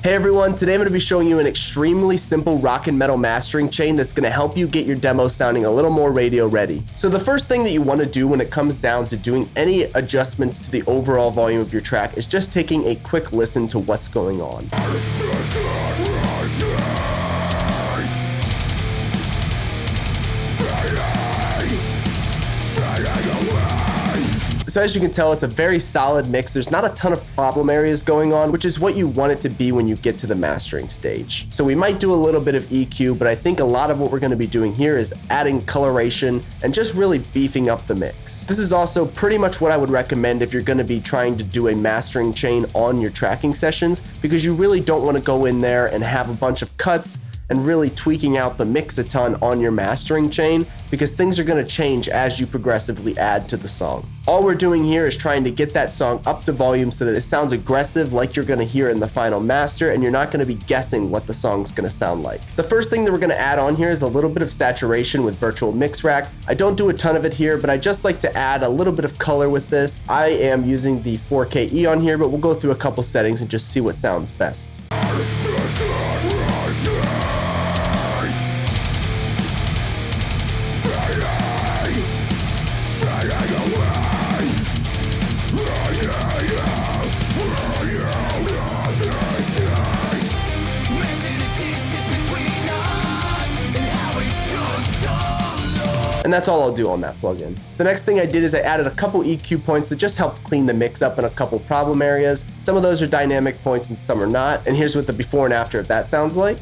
Hey everyone, today I'm going to be showing you an extremely simple rock and metal mastering chain that's going to help you get your demo sounding a little more radio ready. So the first thing that you want to do when it comes down to doing any adjustments to the overall volume of your track is just taking a quick listen to what's going on. So as you can tell, it's a very solid mix. There's not a ton of problem areas going on, which is what you want it to be when you get to the mastering stage. So we might do a little bit of EQ, but I think a lot of what we're going to be doing here is adding coloration and just really beefing up the mix. This is also pretty much what I would recommend if you're going to be trying to do a mastering chain on your tracking sessions, because you really don't want to go in there and have a bunch of cuts and really tweaking out the mix a ton on your mastering chain, because things are going to change as you progressively add to the song. All we're doing here is trying to get that song up to volume so that it sounds aggressive like you're going to hear in the final master, and you're not going to be guessing what the song's going to sound like. The first thing that we're going to add on here is a little bit of saturation with Virtual Mix Rack. I don't do a ton of it here, but I just like to add a little bit of color with this. I am using the 4KE on here, but we'll go through a couple settings and just see what sounds best. And that's all I'll do on that plugin. The next thing I did is I added a couple EQ points that just helped clean the mix up in a couple problem areas. Some of those are dynamic points and some are not. And here's what the before and after of that sounds like.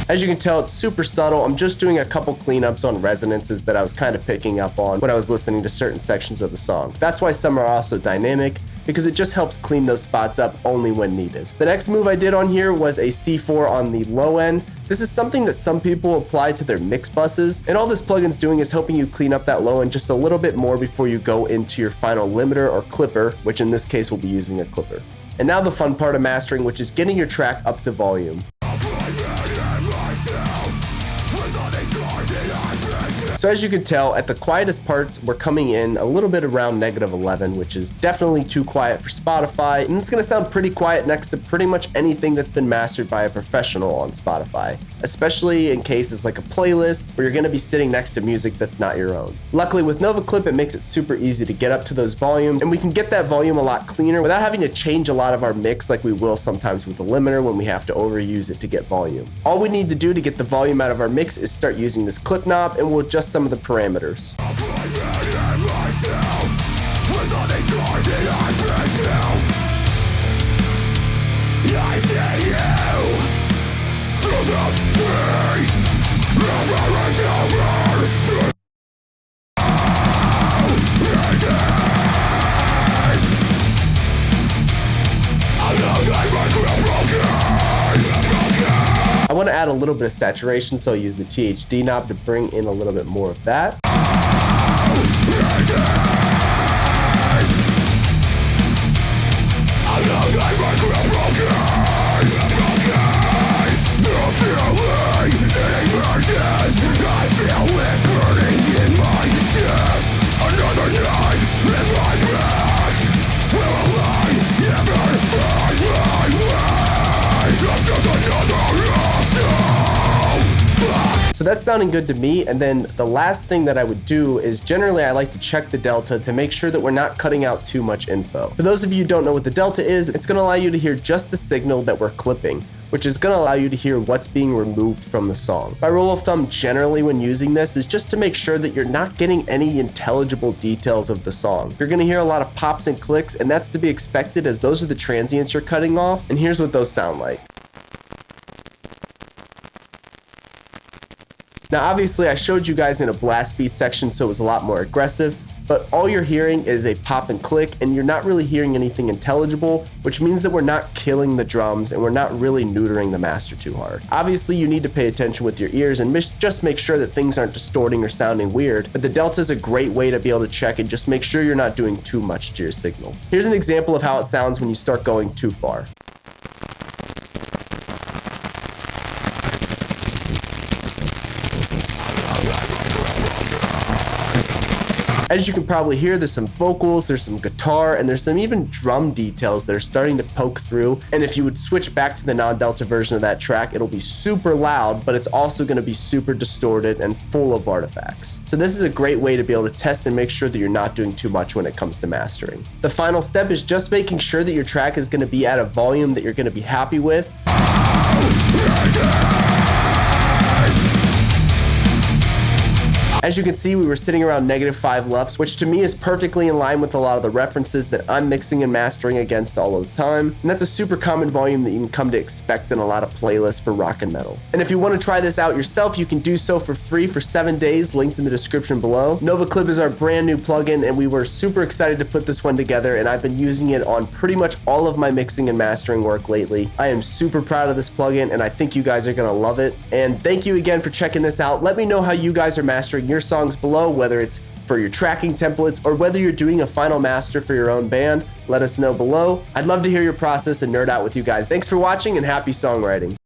As you can tell, it's super subtle. I'm just doing a couple cleanups on resonances that I was kind of picking up on when I was listening to certain sections of the song. That's why some are also dynamic, because it just helps clean those spots up only when needed. The next move I did on here was a C4 on the low end. This is something that some people apply to their mix buses, and all this plugin's doing is helping you clean up that low end just a little bit more before you go into your final limiter or clipper, which in this case we'll be using a clipper. And now the fun part of mastering, which is getting your track up to volume. So as you can tell, at the quietest parts, we're coming in a little bit around -11, which is definitely too quiet for Spotify. And it's gonna sound pretty quiet next to pretty much anything that's been mastered by a professional on Spotify, especially in cases like a playlist where you're gonna be sitting next to music that's not your own. Luckily with NovaClip, it makes it super easy to get up to those volumes, and we can get that volume a lot cleaner without having to change a lot of our mix like we will sometimes with the limiter when we have to overuse it to get volume. All we need to do to get the volume out of our mix is start using this clip knob, and we'll adjust some of the parameters. I want to add a little bit of saturation, so I use the THD knob to bring in a little bit more of that. So that's sounding good to me. And then the last thing that I would do is generally I like to check the delta to make sure that we're not cutting out too much info. For those of you who don't know what the delta is, it's going to allow you to hear just the signal that we're clipping, which is going to allow you to hear what's being removed from the song. My rule of thumb generally when using this is just to make sure that you're not getting any intelligible details of the song. You're going to hear a lot of pops and clicks, and that's to be expected as those are the transients you're cutting off. And here's what those sound like. Now obviously I showed you guys in a blast beat section, so it was a lot more aggressive, but all you're hearing is a pop and click, and you're not really hearing anything intelligible, which means that we're not killing the drums and we're not really neutering the master too hard. Obviously you need to pay attention with your ears and just make sure that things aren't distorting or sounding weird, but the delta is a great way to be able to check and just make sure you're not doing too much to your signal. Here's an example of how it sounds when you start going too far. As you can probably hear, there's some vocals, there's some guitar, and there's some even drum details that are starting to poke through. And if you would switch back to the non-delta version of that track, it'll be super loud, but it's also going to be super distorted and full of artifacts. So this is a great way to be able to test and make sure that you're not doing too much when it comes to mastering. The final step is just making sure that your track is going to be at a volume that you're going to be happy with. As you can see, we were sitting around -5 LUFS, which to me is perfectly in line with a lot of the references that I'm mixing and mastering against all of the time. And that's a super common volume that you can come to expect in a lot of playlists for rock and metal. And if you want to try this out yourself, you can do so for free for 7 days, linked in the description below. NovaClip is our brand new plugin, and we were super excited to put this one together, and I've been using it on pretty much all of my mixing and mastering work lately. I am super proud of this plugin, and I think you guys are going to love it. And thank you again for checking this out. Let me know how you guys are mastering your songs below, whether it's for your tracking templates or whether you're doing a final master for your own band. Let us know below. I'd love to hear your process and nerd out with you guys. Thanks for watching and happy songwriting.